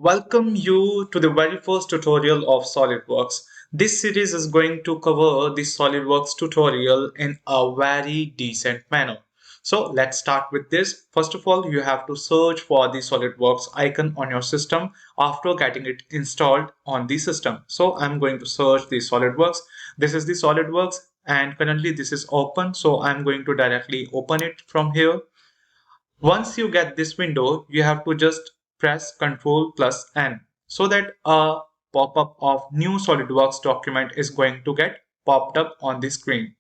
Welcome you to the very first tutorial of SolidWorks. This series is going to cover the SolidWorks tutorial in a very decent manner. So let's start with this. First of all, you have to search for the SolidWorks icon on your system after getting it installed on the system. So I'm going to search the SolidWorks. This is the SolidWorks and currently this is open. So I'm going to directly open it from here. Once you get this window, you have to just press Ctrl plus N so that a pop-up of new SolidWorks document is going to get popped up on the screen.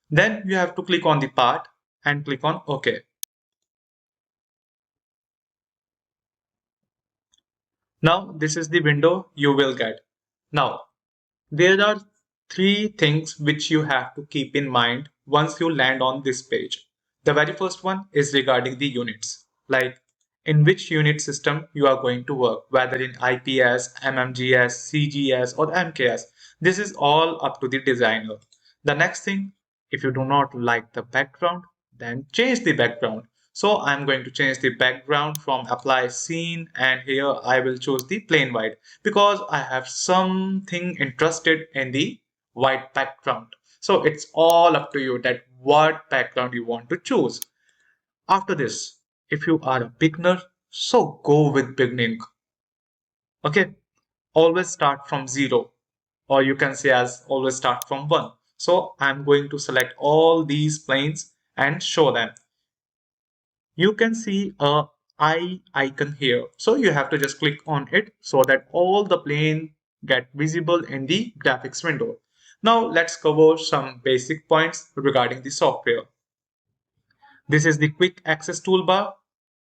Then you have to click on the part and click on OK. Now this is the window you will get. Now there are three things which you have to keep in mind once you land on this page. The very first one is regarding the units, like in which unit system you are going to work, whether in IPS, MMGS, CGS or MKS. This is all up to the designer. The next thing, if you do not like the background, then change the background. So I'm going to change the background from apply scene and here I will choose the plain white because I have something interested in the white background. So it's all up to you that what background you want to choose. After this, if you are a beginner, so go with beginning. Okay, always start from 0 or you can say as always start from 1. So I'm going to select all these planes and show them. You can see a eye icon here. So you have to just click on it so that all the plane get visible in the graphics window. Now let's cover some basic points regarding the software. This is the quick access toolbar,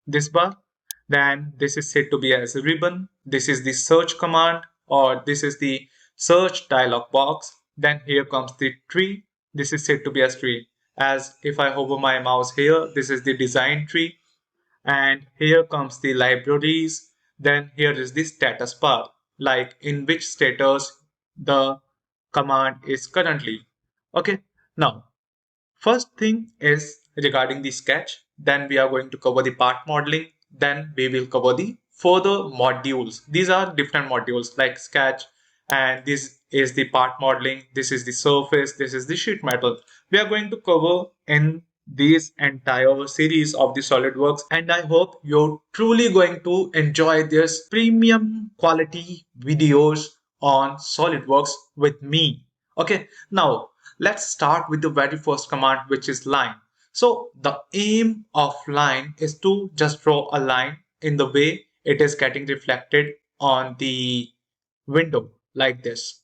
this bar. Then this is said to be as a ribbon. This is the search command or this is the search dialog box. Then here comes the tree. This is said to be as tree. As if I hover my mouse here, this is the design tree. And here comes the libraries. Then here is the status bar, like in which status the command is currently. Okay, now first thing is regarding the sketch, then we are going to cover the part modeling, then we will cover the further modules. These are different modules like sketch, and this is the part modeling, this is the surface, this is the sheet metal. We are going to cover in this entire series of the SolidWorks, and I hope you're truly going to enjoy this premium quality videos on SolidWorks with me. Okay, now let's start with the very first command, which is line. So the aim of line is to just draw a line in the way it is getting reflected on the window like this.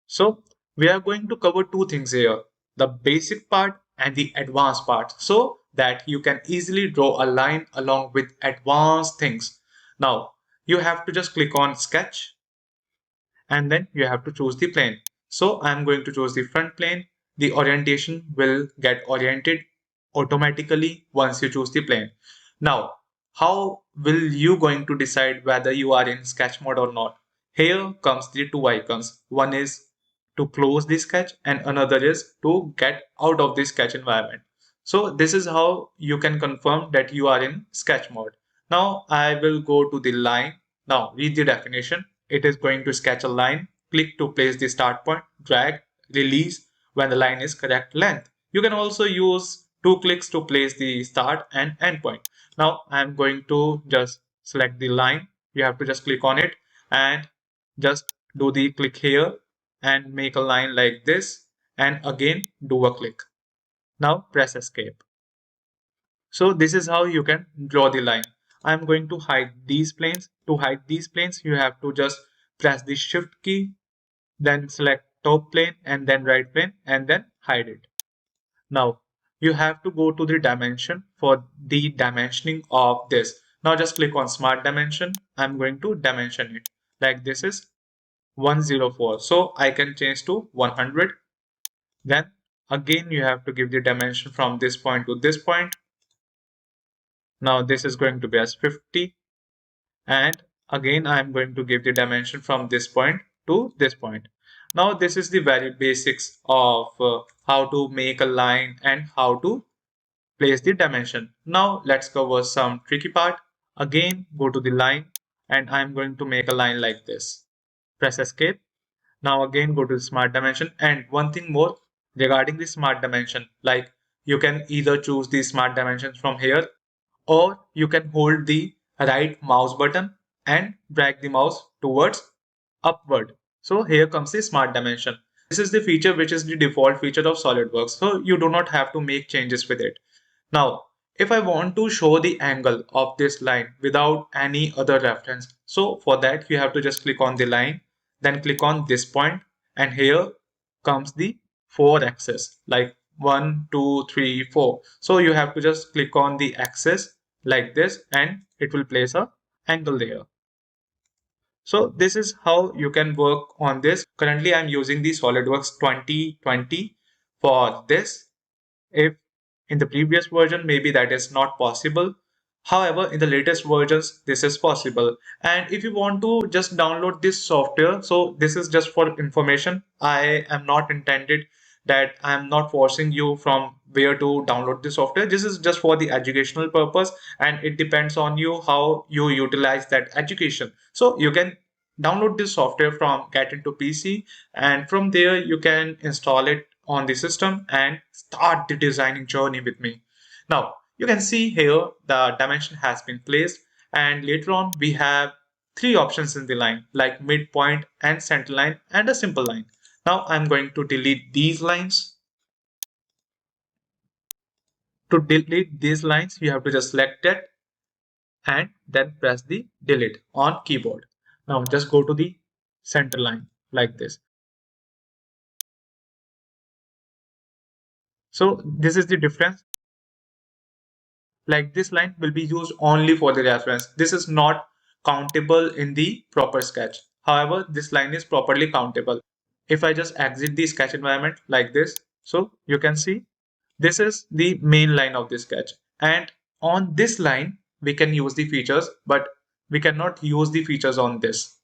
So we are going to cover two things here, the basic part and the advanced part, so that you can easily draw a line along with advanced things. Now you have to just click on sketch and then you have to choose the plane. So I'm going to choose the front plane. The orientation will get oriented automatically once you choose the plane. Now, how will you going to decide whether you are in sketch mode or not? Here comes the two icons. One is to close the sketch and another is to get out of the sketch environment. So this is how you can confirm that you are in sketch mode. Now I will go to the line. Now read the definition. It is going to sketch a line. Click to place the start point, drag, release when the line is correct length. You can also use two clicks to place the start and end point. Now I'm going to just select the line. You have to just click on it and just do the click here and make a line like this and again do a click. Now press escape. So this is how you can draw the line. I'm going to hide these planes. To hide these planes, you have to just press the shift key, then select top plane and then right plane and then hide it. Now you have to go to the dimension for the dimensioning of this. Now just click on smart dimension. I'm going to dimension it like this is 104. So I can change to 100. Then again you have to give the dimension from this point to this point. Now this is going to be as 50 and again I am going to give the dimension from this point to this point. Now this is the very basics of how to make a line and how to place the dimension. Now let's cover some tricky part. Again go to the line and I'm going to make a line like this. Press escape. Now again go to the smart dimension, and one thing more regarding the smart dimension, like you can either choose the smart dimensions from here, or you can hold the right mouse button and drag the mouse towards upward. So here comes the smart dimension. This is the feature which is the default feature of SolidWorks, so you do not have to make changes with it. Now, if I want to show the angle of this line without any other reference, so for that you have to just click on the line, then click on this point, and here comes the 4 axis, like 1, 2, 3, 4. So you have to just click on the axis like this, and it will place a angle there. So this is how you can work on this. Currently I'm using the SolidWorks 2020 for this. If in the previous version, maybe that is not possible. However, in the latest versions, this is possible. And if you want to just download this software, so this is just for information. I am not intended that I am not forcing you from where to download the software. This is just for the educational purpose, and it depends on you how you utilize that education. So you can download this software from Get Into PC, and from there you can install it on the system and start the designing journey with me. Now you can see here the dimension has been placed, and later on we have three options in the line, like midpoint and centerline and a simple line. Now I'm going to delete these lines. To delete these lines, you have to just select it and then press the delete on keyboard. Now just go to the center line like this. So this is the difference. Like this line will be used only for the reference. This is not countable in the proper sketch. However, this line is properly countable. If I just exit the sketch environment like this, so you can see this is the main line of the sketch. And on this line, we can use the features, but we cannot use the features on this.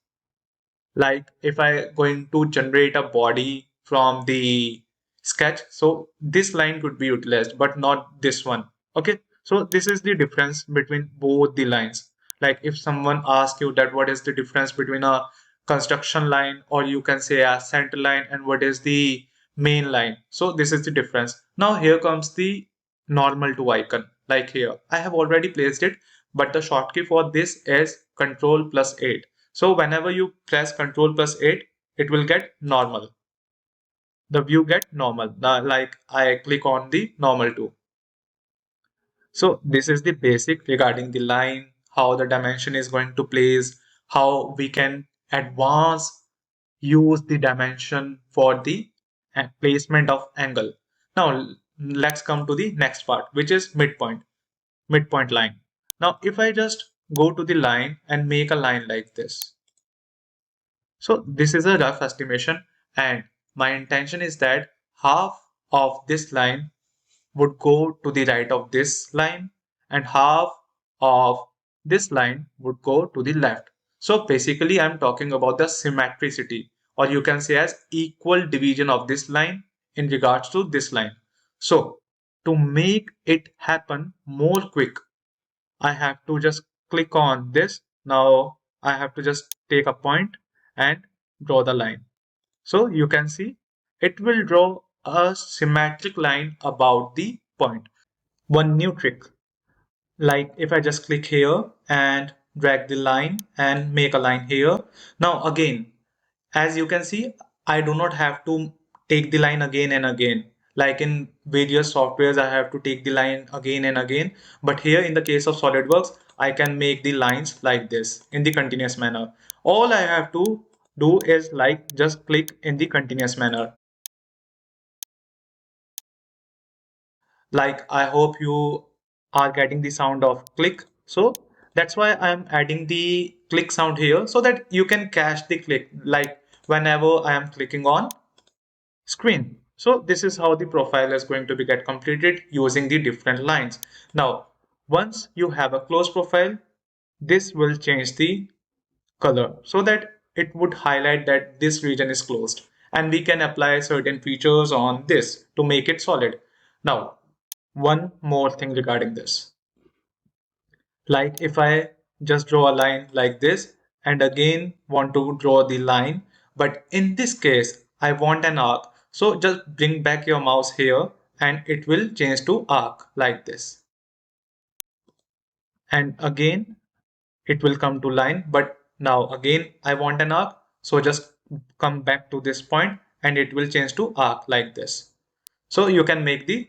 Like if I going to generate a body from the sketch, so this line could be utilized but not this one. Okay, so this is the difference between both the lines. Like if someone asks you that what is the difference between a construction line, or you can say a center line, and what is the main line, so this is the difference. Now here comes the normal to icon. Like here I have already placed it, but the shortcut for this is control plus 8. So whenever you press Control plus 8, it will get normal. The view get normal. Like I click on the normal too. So this is the basic regarding the line, how the dimension is going to place, how we can advance, use the dimension for the placement of angle. Now let's come to the next part, which is midpoint line. Now if I just go to the line and make a line like this. So this is a rough estimation, and my intention is that half of this line would go to the right of this line and half of this line would go to the left. So basically I'm talking about the symmetricity, or you can say as equal division of this line in regards to this line. So to make it happen more quick, I have to just click on this. Now I have to just take a point and draw the line. So you can see it will draw a symmetric line about the point. One new trick, like if I just click here and drag the line and make a line here. Now again, as you can see, I do not have to take the line again and again. Like in various softwares, I have to take the line again and again. But here in the case of SolidWorks, I can make the lines like this in the continuous manner. All I have to do is like just click in the continuous manner. Like I hope you are getting the sound of click. So that's why I'm adding the click sound here so that you can catch the click, like whenever I am clicking on screen. So this is how the profile is going to be get completed using the different lines. Now once you have a closed profile, this will change the color so that it would highlight that this region is closed, and we can apply certain features on this to make it solid. Now one more thing regarding this, like if I just draw a line like this and again want to draw the line. But in this case, I want an arc. So just bring back your mouse here and it will change to arc like this. And again, it will come to line. But now again, I want an arc. So just come back to this point and it will change to arc like this. So you can make the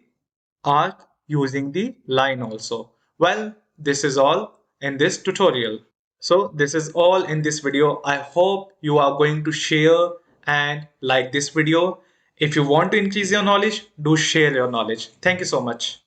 arc using the line also. Well, this is all in this tutorial. So this is all in this video. I hope you are going to share and like this video. If you want to increase your knowledge, do share your knowledge. Thank you so much.